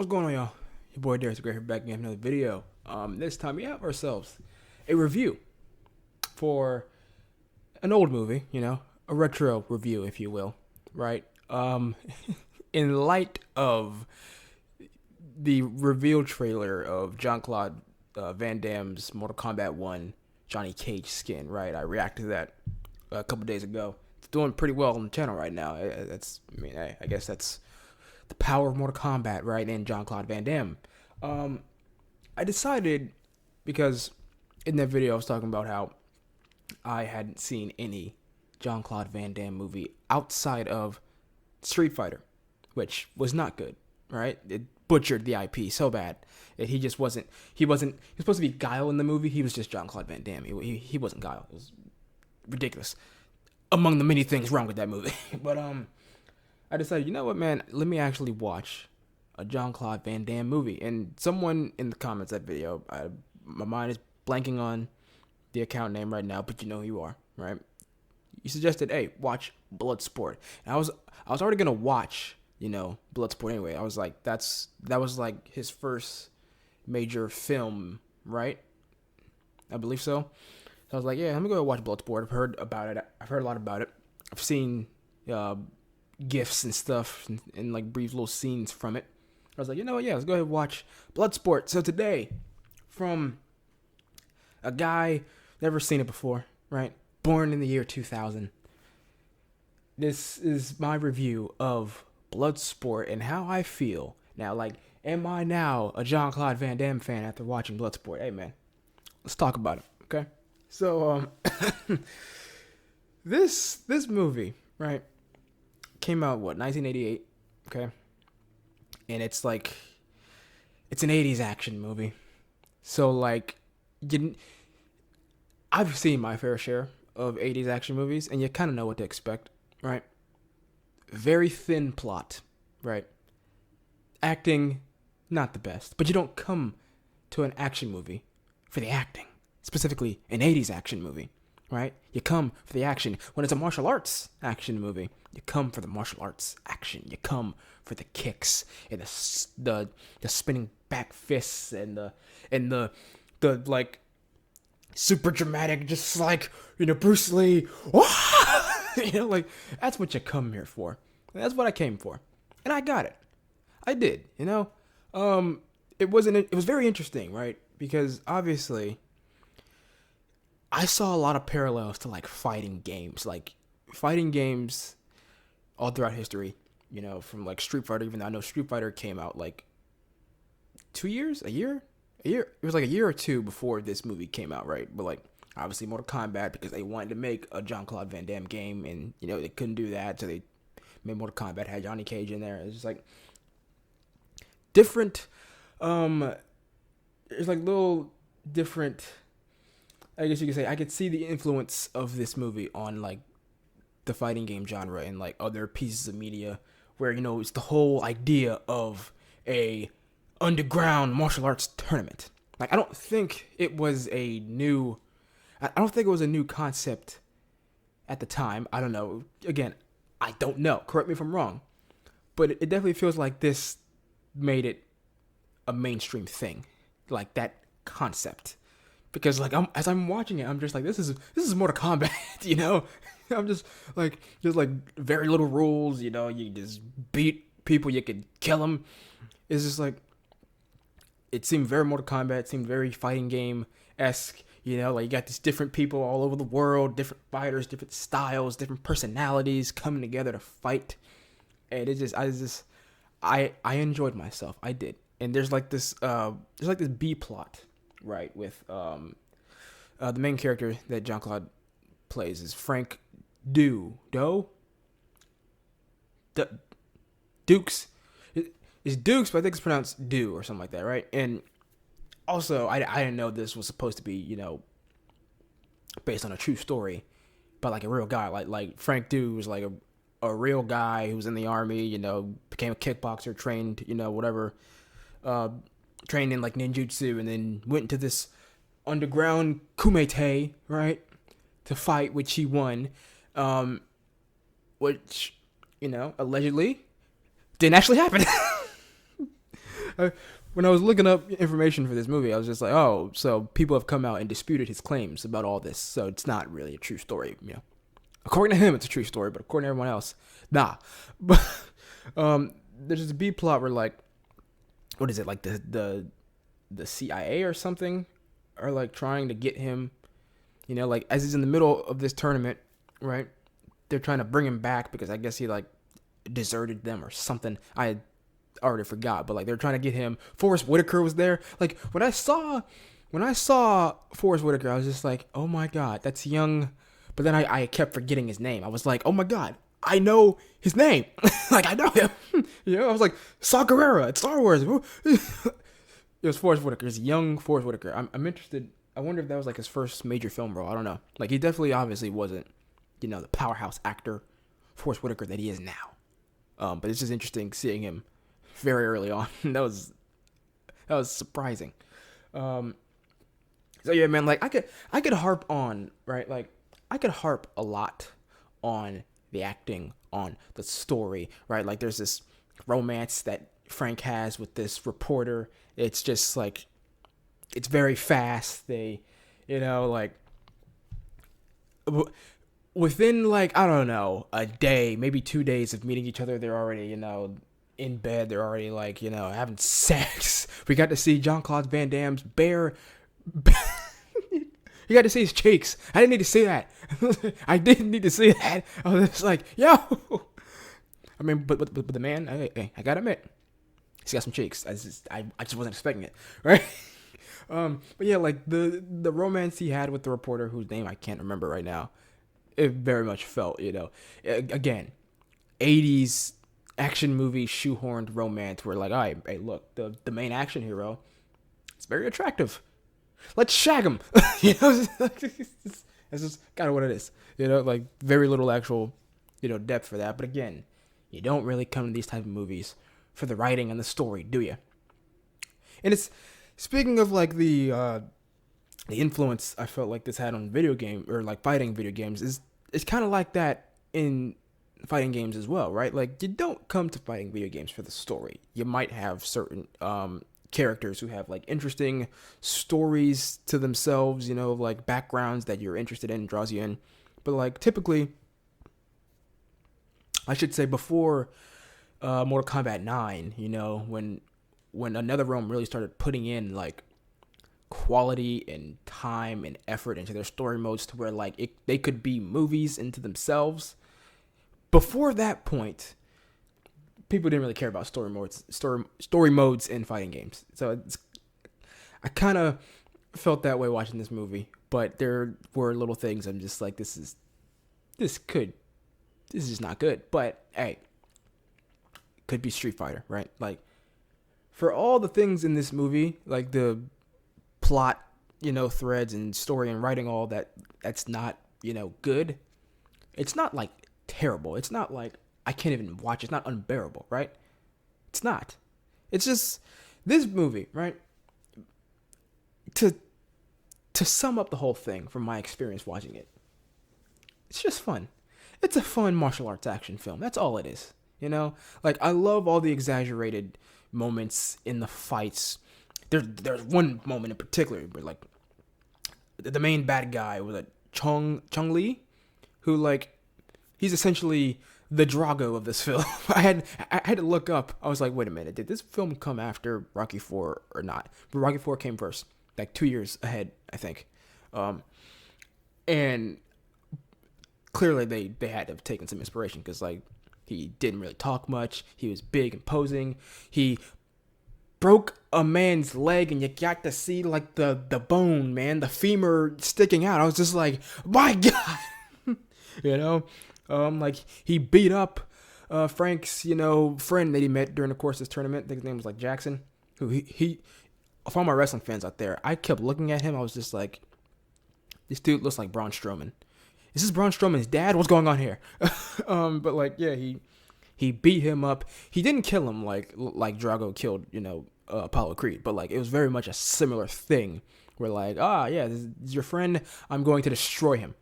What's going on, y'all? Your boy Darius Gray here back again with another video. This time we have ourselves a review for an old movie, a retro review, if you will, right? In light of the reveal trailer of Jean-Claude Van Damme's Mortal Kombat 1 Johnny Cage skin, right? I reacted to that a couple days ago. It's doing pretty well on the channel right now. I guess that's the power of Mortal Kombat, right? And Jean-Claude Van Damme. I decided, because in that video I was talking about how I hadn't seen any Jean-Claude Van Damme movie outside of Street Fighter, which was not good, right? It butchered the IP so bad that he was supposed to be Guile in the movie. He was just Jean-Claude Van Damme. He wasn't Guile. It was ridiculous. Among the many things wrong with that movie. But I decided, you know what, man? Let me actually watch a Jean-Claude Van Damme movie. And someone in the comments of that video, my mind is blanking on the account name right now, but you know who you are, right? You suggested, hey, watch Bloodsport. And I was already gonna watch, Bloodsport anyway. I was like, that was like his first major film, right? I believe so. So I was like, yeah, let me go watch Bloodsport. I've heard about it. I've heard a lot about it. I've seen gifs and stuff and like brief little scenes from it. I was like, you know what, yeah, let's go ahead and watch Bloodsport. So today, from a guy never seen it before, right? Born in the year 2000. This is my review of Bloodsport and how I feel. Now, like, am I now a Jean-Claude Van Damme fan after watching Bloodsport? Hey, man, let's talk about it, okay? So, this movie, right, came out, 1988, okay? And it's an 80s action movie. So, like, I've seen my fair share of 80s action movies, and you kind of know what to expect, right? Very thin plot, right? Acting, not the best. But you don't come to an action movie for the acting. Specifically, an 80s action movie, right? You come for the action. When it's a martial arts action movie, you come for the martial arts action. You come for the kicks and the spinning back fists and the like super dramatic, just like, Bruce Lee. Like, that's what you come here for. That's what I came for, and I got it. I did. It was very interesting, right? Because obviously, I saw a lot of parallels to like fighting games all throughout history. From like Street Fighter. Even though I know Street Fighter came out like 2 years, a year. It was like a year or two before this movie came out, right? But like, obviously Mortal Kombat, because they wanted to make a Jean-Claude Van Damme game, and they couldn't do that, so they made Mortal Kombat, had Johnny Cage in there. It's just like different. There's like little different. I guess you could say I could see the influence of this movie on like the fighting game genre and like other pieces of media where it's the whole idea of a underground martial arts tournament. Like, I don't think it was a new concept at the time. I don't know. Again, I don't know. Correct me if I'm wrong. But it definitely feels like this made it a mainstream thing. Like, that concept. Because like as I'm watching it, I'm just like, this is Mortal Kombat, I'm just like very little rules, you just beat people, you could kill them. It's just like, it seemed very Mortal Kombat, it seemed very fighting game-esque, like you got these different people all over the world, different fighters, different styles, different personalities coming together to fight. And I enjoyed myself. I did. And there's this B plot, right, with the main character that Jean-Claude plays is Frank Dukes. It's Dukes, but I think it's pronounced Do or something like that, right? And also, I didn't know this was supposed to be, based on a true story, but like a real guy. Like Frank Du was like a real guy who was in the army, became a kickboxer, trained, whatever, trained in like ninjutsu, and then went into this underground kumite, right, to fight, which he won, which, allegedly didn't actually happen. When I was looking up information for this movie, I was just like, oh, so people have come out and disputed his claims about all this, so it's not really a true story, you know. According to him, it's a true story, but according to everyone else, nah. But there's this B plot where, like, what is it, like the CIA or something are like trying to get him, you know, like as he's in the middle of this tournament, right? They're trying to bring him back because I guess he like deserted them or something. I already forgot, but like they're trying to get him. Forrest Whitaker was there. Like when I saw Forrest Whitaker, I was just like, oh my god, that's young. But then I kept forgetting his name. I was like, oh my god, I know his name. Like I know him. You know, I was like, Saw Gerrera at Star Wars. It was Forrest Whitaker. It's young Forrest Whitaker. I'm interested. I wonder if that was like his first major film role. I don't know. Like he definitely obviously wasn't, you know, the powerhouse actor Forrest Whitaker that he is now. But it's just interesting seeing him very early on. that was surprising. So yeah, man, like I could harp on, right? Like I could harp a lot on the acting, on the story, right? Like there's this romance that Frank has with this reporter. It's just like, it's very fast. They, you know, like within like, I don't know, a day, maybe 2 days of meeting each other, they're already, you know, in bed. They're already like, you know, having sex. We got to see Jean-Claude Van Damme's bare you got to see his cheeks. I didn't need to see that. I didn't need to see that. I was just like, yo. I mean, but the man, I gotta admit, he's got some cheeks. I just wasn't expecting it, right? But yeah, like the romance he had with the reporter, whose name I can't remember right now, it very much felt, you know, again, 80s action movie shoehorned romance where like, all right, hey, look, the main action hero, it's very attractive. Let's shag him. You know, it's just kind of what it is. You know, like very little actual, you know, depth for that. But again, you don't really come to these type of movies for the writing and the story, do you? And it's, speaking of like the influence I felt like this had on video game or like fighting video games, is it's kind of like that in fighting games as well, right? Like you don't come to fighting video games for the story. You might have certain characters who have like interesting stories to themselves, you know, like backgrounds that you're interested in, draws you in. But like typically, I should say before Mortal Kombat 9, you know, when NetherRealm really started putting in like quality and time and effort into their story modes to where like they could be movies into themselves. Before that point, people didn't really care about story modes in fighting games. So I kind of felt that way watching this movie, but there were little things I'm just like, this is just not good. But hey, could be Street Fighter, right? Like for all the things in this movie, like the plot, you know, threads and story and writing, all that's not, you know, good. It's not like terrible. It's not like I can't even watch. It's not unbearable, right? It's not. It's just this movie, right? To sum up the whole thing from my experience watching it, it's just fun. It's a fun martial arts action film. That's all it is. You know, like I love all the exaggerated moments in the fights. There's one moment in particular where like the main bad guy was a Chong Li, who like he's essentially the Drago of this film. I had to look up. I was like, wait a minute, did this film come after Rocky IV or not? But Rocky IV came first, like 2 years ahead, I think. And clearly they had to have taken some inspiration because like he didn't really talk much. He was big and posing. He broke a man's leg and you got to see like the bone, man, the femur sticking out. I was just like, my God. You know? Like he beat up Frank's, you know, friend that he met during the course of this tournament. I think his name was like Jackson. Who he for all my wrestling fans out there, I kept looking at him. I was just like, this dude looks like Braun Strowman. Is this Braun Strowman's dad? What's going on here? But like, yeah, he beat him up. He didn't kill him like Drago killed, you know, Apollo Creed. But like, it was very much a similar thing. We're like, yeah, this is your friend. I'm going to destroy him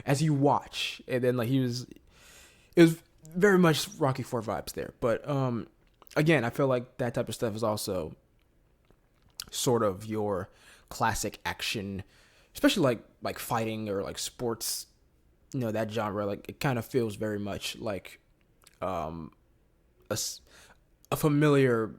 as you watch. And then like it was very much Rocky IV vibes there. But again, I feel like that type of stuff is also sort of your classic action, especially like fighting or like sports, that genre. Like it kind of feels very much like um a, a familiar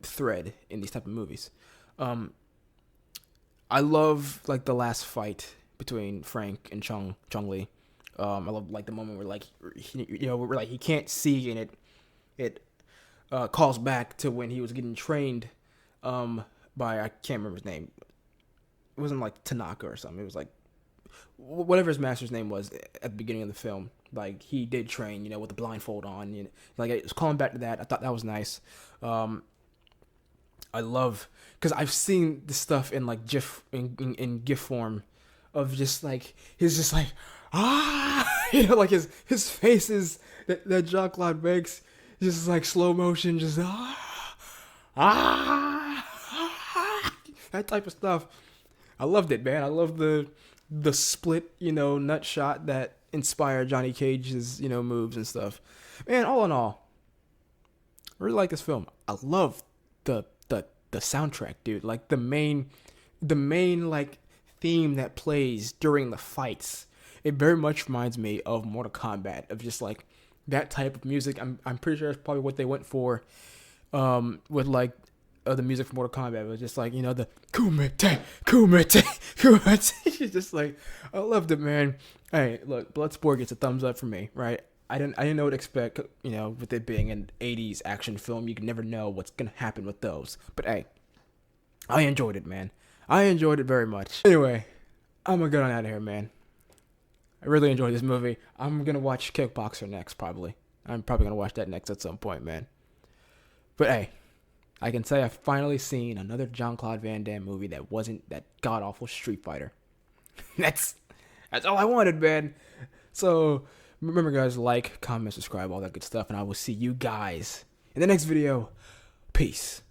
thread in these type of movies. Um, I love like the last fight between Frank and Chung Lee. I love like the moment where like where like he can't see and it calls back to when he was getting trained by, I can't remember his name. It wasn't like Tanaka or something. It was like whatever his master's name was at the beginning of the film. Like he did train, with the blindfold on. Like it was calling back to that. I thought that was nice. I love, because I've seen this stuff in like GIF in GIF form, of just like he's just like like his faces that Jean-Claude makes, just like slow motion, just that type of stuff. I loved it, man. I love the split, nut shot that inspired Johnny Cage's, moves and stuff. Man, all in all, I really like this film. I love the soundtrack, dude. Like the main like theme that plays during the fights. It very much reminds me of Mortal Kombat, of just like that type of music. I'm pretty sure that's probably what they went for with like the music from Mortal Kombat. It was just like, the kumite. It's just like, I loved it, man. Hey, look, Bloodsport gets a thumbs up from me, right? I didn't know what to expect, with it being an 80s action film. You can never know what's going to happen with those. But hey, I enjoyed it, man. I enjoyed it very much. Anyway, I'm going to get on out of here, man. I really enjoyed this movie. I'm going to watch Kickboxer next, probably. I'm probably going to watch that next at some point, man. But hey, I can say I've finally seen another Jean-Claude Van Damme movie that wasn't that god-awful Street Fighter. That's all I wanted, man. So remember, guys, like, comment, subscribe, all that good stuff, and I will see you guys in the next video. Peace.